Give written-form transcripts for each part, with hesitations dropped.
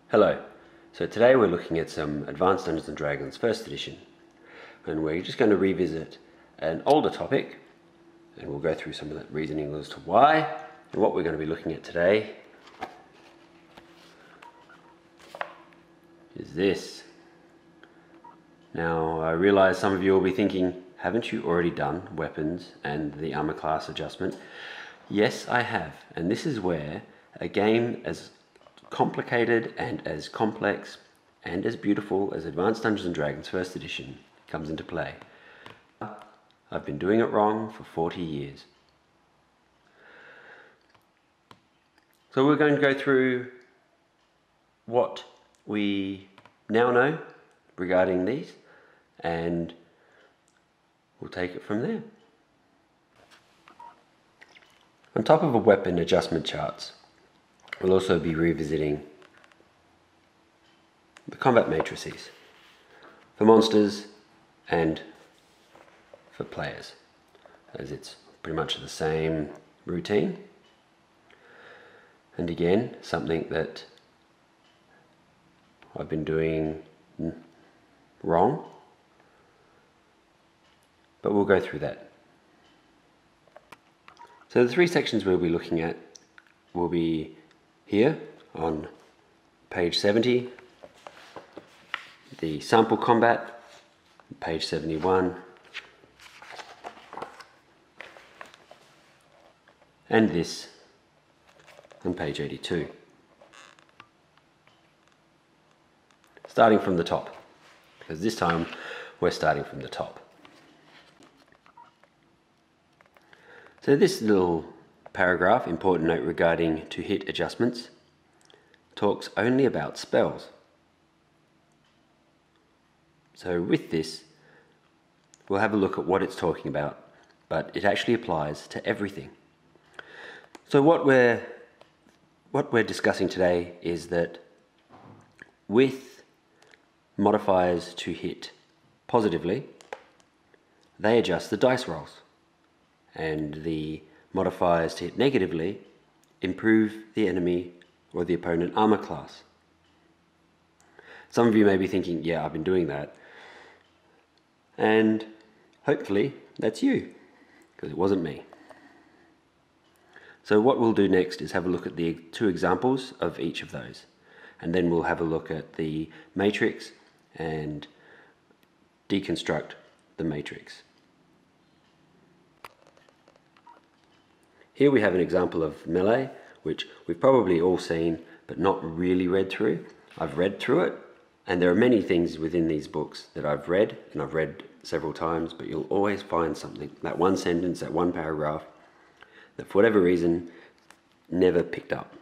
Hello, so today we're looking at some Advanced Dungeons & Dragons 1st edition, and we're just going to revisit an older topic, and we'll go through some of the reasoning as to why, and what we're going to be looking at today is this. Now, I realize some of you will be thinking, haven't you already done weapons and the armor class adjustment? Yes, I have, and this is where a game as complicated and as complex and as beautiful as Advanced Dungeons & Dragons 1st edition comes into play. I've been doing it wrong for 40 years. So we're going to go through what we now know regarding these, and we'll take it from there. On top of a weapon adjustment charts, we'll also be revisiting the combat matrices for monsters and for players, as it's pretty much the same routine. And again, something that I've been doing wrong, but we'll go through that. So the three sections we'll be looking at will be here on page 70, the sample combat, page 71, and this on page 82. Starting from the top, because this time we're starting from the top. So this little paragraph, important note regarding to hit adjustments, talks only about spells. So with this, we'll have a look at what it's talking about, but it actually applies to everything. So what we're discussing today is that with modifiers to hit positively, they adjust the dice rolls, and the modifiers to hit negatively improve the enemy or the opponent armor class. Some of you may be thinking, yeah, I've been doing that, and hopefully that's you, because it wasn't me. So what we'll do next is have a look at the two examples of each of those, and then we'll have a look at the matrix and deconstruct the matrix. Here we have an example of melee, which we've probably all seen, but not really read through. I've read through it, and there are many things within these books that I've read, and I've read several times, but you'll always find something, that one sentence, that one paragraph, that for whatever reason, never picked up.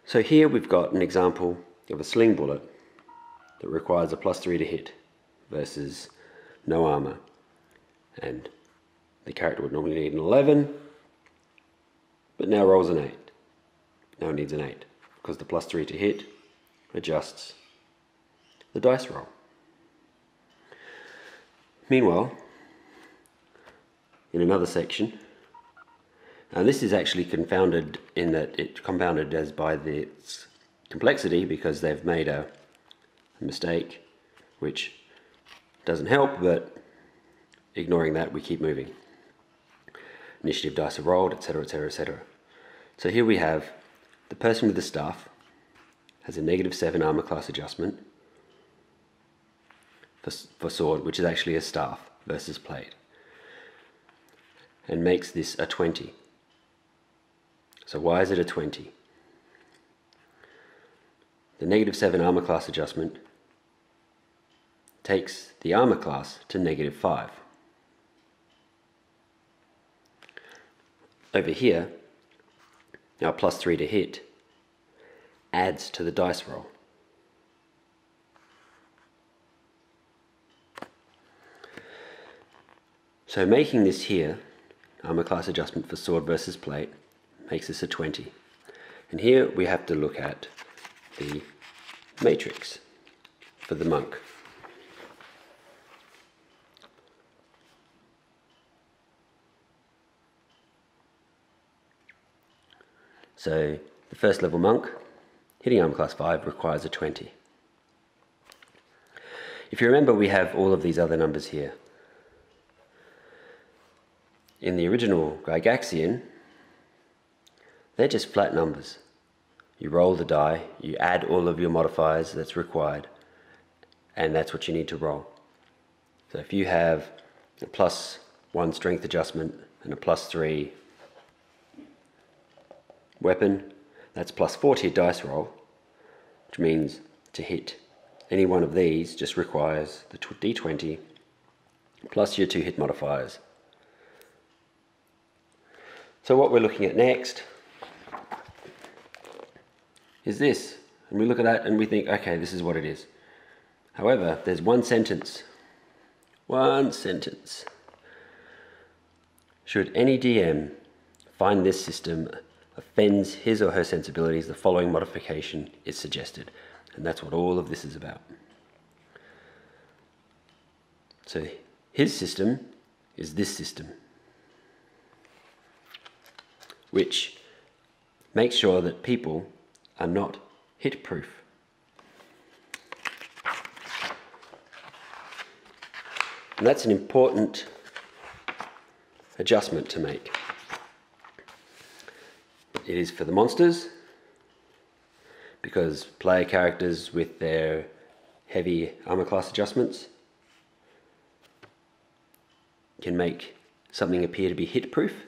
So here we've got an example of a sling bullet that requires a +3 to hit versus no armor. And the character would normally need an 11, but now rolls an 8. Now it needs an 8, because the +3 to hit adjusts the dice roll. Meanwhile, in another section, and this is actually confounded in that it compounded as by its complexity, because they've made a mistake, which doesn't help, but ignoring that, we keep moving. Initiative dice are rolled, etc., etc., etc. So here we have the person with the staff has a -7 armor class adjustment for sword, which is actually a staff versus plate, and makes this a 20. So why is it a 20? The -7 armor class adjustment takes the armor class to -5. Over here, our +3 to hit adds to the dice roll. So making this here, armor class adjustment for sword versus plate, makes this a 20. And here we have to look at the matrix for the monk. So the first level monk Hitting armor class 5 requires a 20. If you remember, we have all of these other numbers here. In the original Gygaxian, they're just flat numbers. You roll the die, you add all of your modifiers that's required, and that's what you need to roll. So if you have a +1 strength adjustment and a +3 weapon, that's +4 to your dice roll, which means to hit any one of these just requires the d20 plus your 2 hit modifiers. So what we're looking at next is this, and we look at that and we think, okay, this is what it is. However, there's one sentence. Should any DM find this system offends his or her sensibilities, the following modification is suggested. And that's what all of this is about. So his system is this system, which makes sure that people are not hit proof. And that's an important adjustment to make. It is for the monsters, because player characters with their heavy armor class adjustments can make something appear to be hit proof.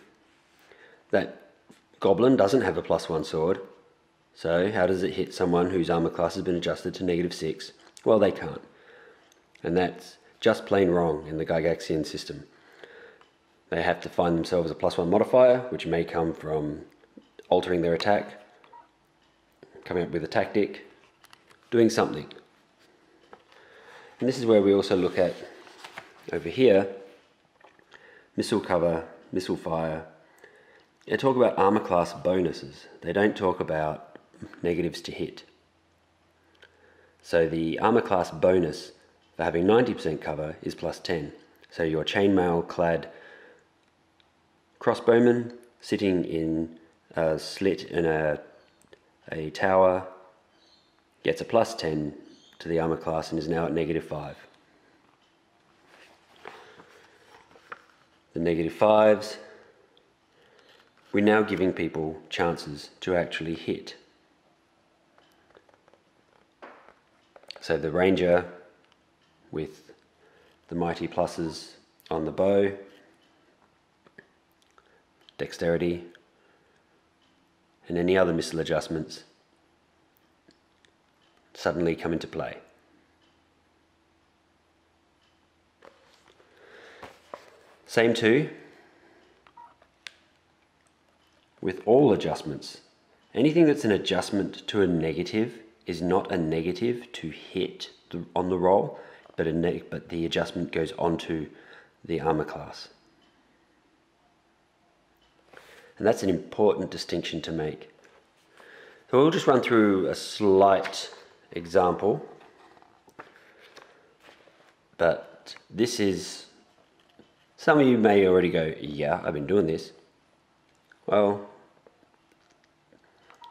That goblin doesn't have a +1 sword, so how does it hit someone whose armor class has been adjusted to -6? Well, they can't. And that's just plain wrong in the Gygaxian system. They have to find themselves a +1 modifier, which may come from altering their attack, coming up with a tactic, doing something. And this is where we also look at, over here, missile cover, missile fire. They talk about armor class bonuses. They don't talk about negatives to hit. So the armor class bonus for having 90% cover is +10. So your chainmail clad crossbowman sitting in a slit in a tower gets a +10 to the armor class and is now at -5. The -5s, we're now giving people chances to actually hit. So the ranger with the mighty pluses on the bow, dexterity, and any other missile adjustments suddenly come into play. Same too with all adjustments. Anything that's an adjustment to a negative is not a negative to hit on the roll, but the adjustment goes onto the armor class. And that's an important distinction to make. So we'll just run through a slight example, but this is, some of you may already go, yeah, I've been doing this. Well,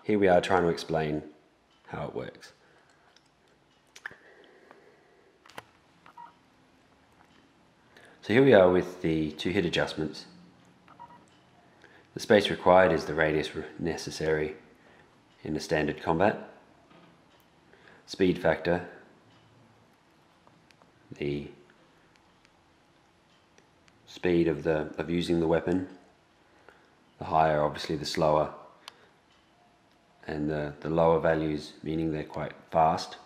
here we are trying to explain how it works. So here we are with the 2 hit adjustments. The space required is the radius necessary in a standard combat. Speed factor, the speed of using the weapon. The higher, obviously, the slower, and the lower values meaning they're quite fast.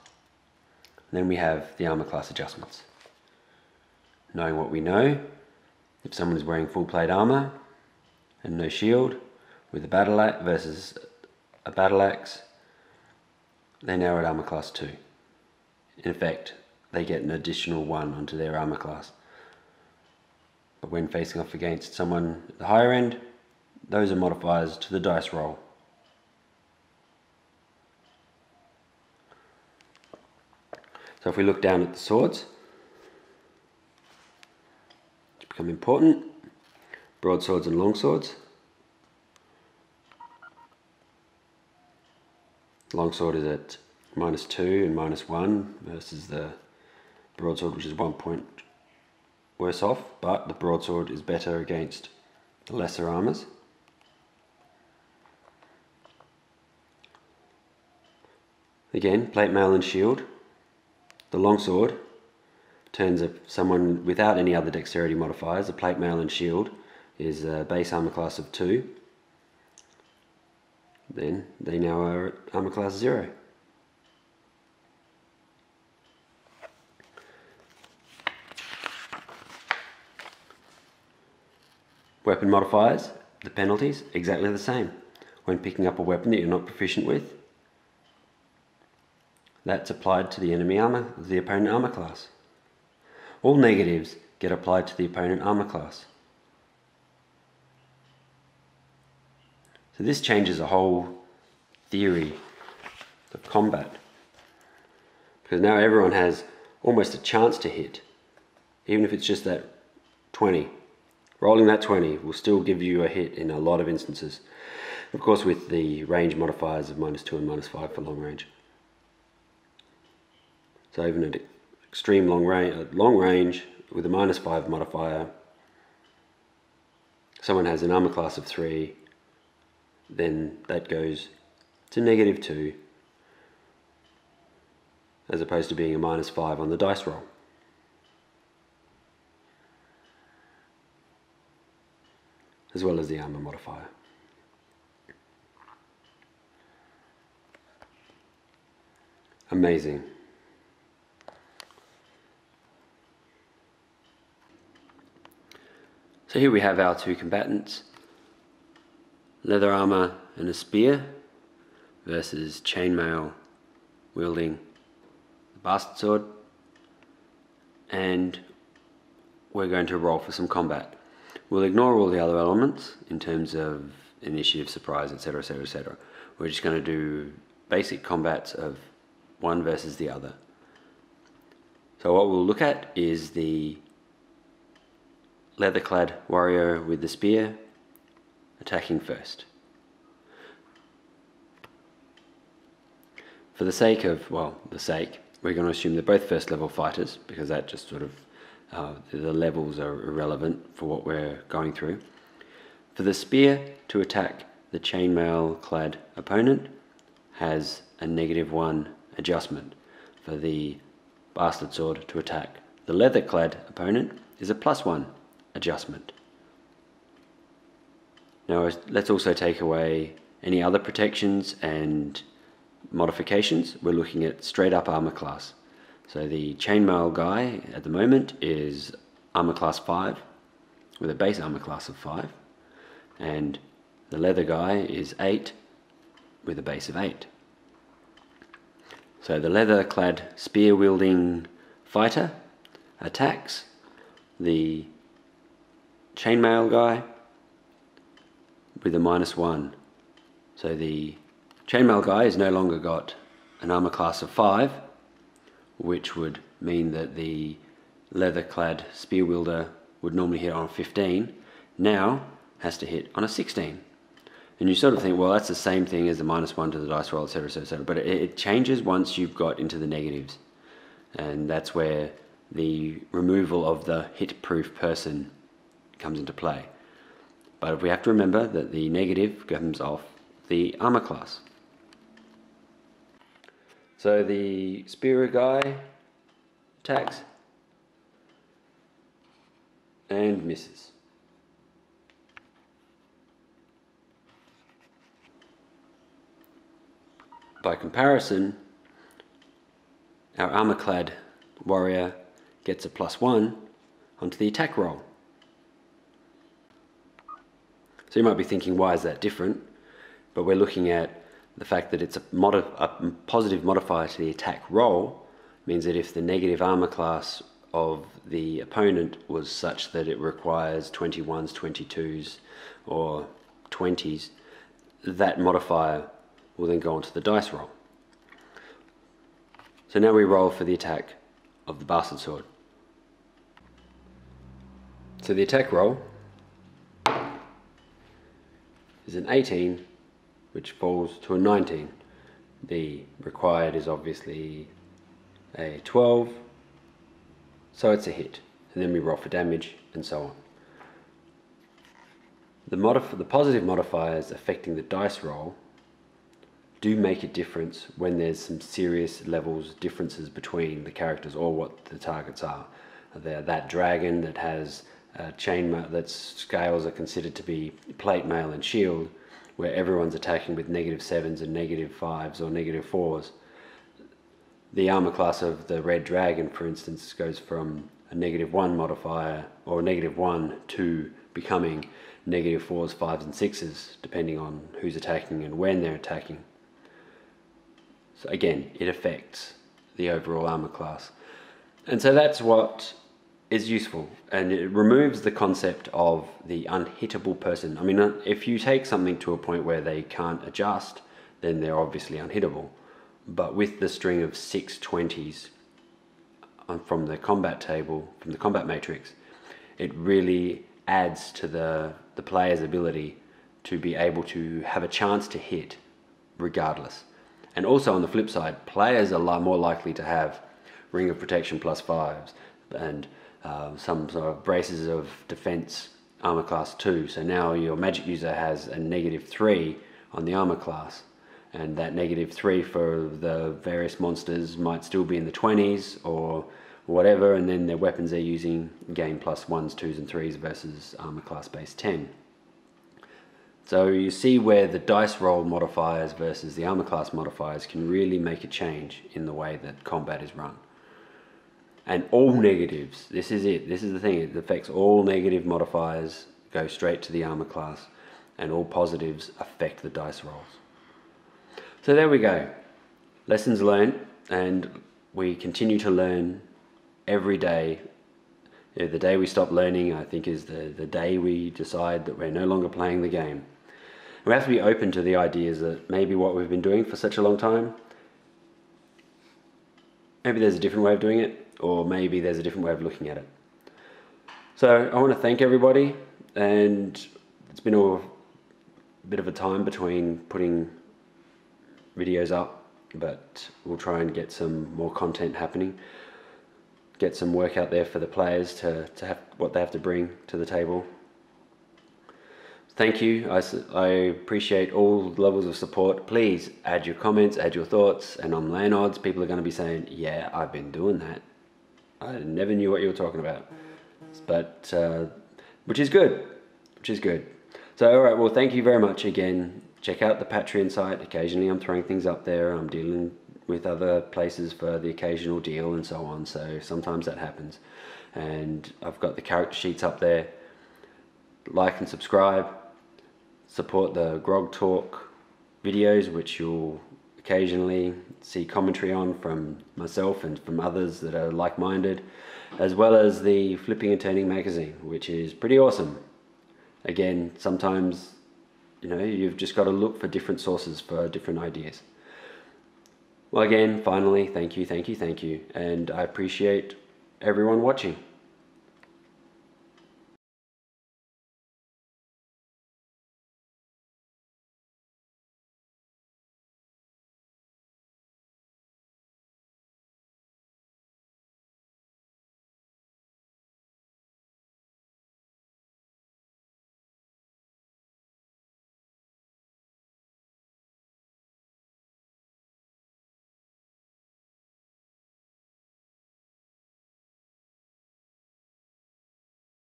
And then we have the armor class adjustments. Knowing what we know, if someone is wearing full plate armor and no shield with a battle axe versus a battle axe, they're now at armor class 2. In effect, they get an additional 1 onto their armor class. But when facing off against someone at the higher end, those are modifiers to the dice roll. So if we look down at the swords, which become important, broadswords and longswords. Longsword is at -2 and -1 versus the broadsword, which is 1 point worse off, but the broadsword is better against the lesser armours. Again, plate mail and shield. The longsword turns someone without any other dexterity modifiers. The plate mail and shield is a base armor class of 2. Then they now are at armor class 0. Weapon modifiers, the penalties, exactly the same. When picking up a weapon that you're not proficient with, that's applied to the enemy armor, the opponent armor class. All negatives get applied to the opponent armor class. So this changes the whole theory of combat, because now everyone has almost a chance to hit, even if it's just that 20. Rolling that 20 will still give you a hit in a lot of instances. Of course, with the range modifiers of -2 and -5 for long range. So even at extreme long range with a -5 modifier, someone has an armor class of 3, then that goes to -2, as opposed to being a -5 on the dice roll. As well as the armor modifier. Amazing. So here we have our two combatants. Leather armor and a spear versus chainmail wielding the bastard sword. And we're going to roll for some combat. We'll ignore all the other elements in terms of initiative, surprise, etc, etc, etc. We're just going to do basic combats of one versus the other. So what we'll look at is the leather-clad warrior with the spear attacking first. For the sake of, we're going to assume they're both first level fighters, because that just sort of, the levels are irrelevant for what we're going through. For the spear to attack the chainmail clad opponent has a -1 adjustment. For the bastard sword to attack the leather clad opponent is a +1 adjustment. Now let's also take away any other protections and modifications. We're looking at straight up armor class. So the chainmail guy at the moment is armor class 5 with a base armor class of 5, and the leather guy is 8 with a base of 8. So the leather clad spear wielding fighter attacks the chainmail guy with a -1. So the chainmail guy has no longer got an armor class of 5, which would mean that the leather-clad spear wielder would normally hit on a 15, now has to hit on a 16. And you sort of think, well, that's the same thing as the -1 to the dice roll, etc, etc. But it changes once you've got into the negatives. And that's where the removal of the hit-proof person comes into play. But we have to remember that the negative comes off the armor class. So the spear guy attacks and misses. By comparison, our armor-clad warrior gets a +1 onto the attack roll. So you might be thinking, why is that different? But we're looking at the fact that it's a positive modifier to the attack roll. Means that if the negative armor class of the opponent was such that it requires 21s, 22s, or 20s, that modifier will then go onto the dice roll. So now we roll for the attack of the bastard sword. So the attack roll is an 18, which falls to a 19. The required is obviously a 12, so it's a hit. And then we roll for damage and so on. The positive modifiers affecting the dice roll do make a difference when there's some serious levels differences between the characters or what the targets are. That dragon that has chain that scales are considered to be plate mail and shield, where everyone's attacking with -7s and -5s or -4s. The armor class of the red dragon, for instance, goes from a -1 modifier or -1 to becoming -4s, 5s and 6s, depending on who's attacking and when they're attacking. So again, it affects the overall armor class. And so that's what is useful, and it removes the concept of the unhittable person. I mean, if you take something to a point where they can't adjust, then they're obviously unhittable. But with the string of 6 20s from the combat table, from the combat matrix, it really adds to the player's ability to be able to have a chance to hit regardless. And also on the flip side, players are more likely to have Ring of Protection +5s and some sort of braces of defense armor class 2. So now your magic user has a -3 on the armor class, and that -3 for the various monsters might still be in the 20s or whatever, and then their weapons they're using gain +1s, 2s and 3s versus armor class base 10. So you see where the dice roll modifiers versus the armor class modifiers can really make a change in the way that combat is run. And all negatives, this is it, this is the thing, it affects all negative modifiers, go straight to the armor class, and all positives affect the dice rolls. So there we go, lessons learned, and we continue to learn every day. The day we stop learning, I think, is the day we decide that we're no longer playing the game. We have to be open to the ideas that maybe what we've been doing for such a long time, maybe there's a different way of doing it, or maybe there's a different way of looking at it. So I want to thank everybody, and it's been a bit of a time between putting videos up, but we'll try and get some more content happening, get some work out there for the players to have what they have to bring to the table. Thank you. I appreciate all levels of support. Please add your comments, add your thoughts, and on land odds, people are going to be saying, yeah, I've been doing that. I never knew what you were talking about. But, which is good, So, all right, well, thank you very much again. Check out the Patreon site. Occasionally I'm throwing things up there. I'm dealing with other places for the occasional deal and so on. So sometimes that happens. And I've got the character sheets up there. Like and subscribe. Support the Grogtalk videos, which you'll occasionally see commentary on from myself and from others that are like-minded, as well as the Flipping and Turning magazine, which is pretty awesome. Again, sometimes, you know, you've just got to look for different sources for different ideas. Well, again, finally, thank you, and I appreciate everyone watching.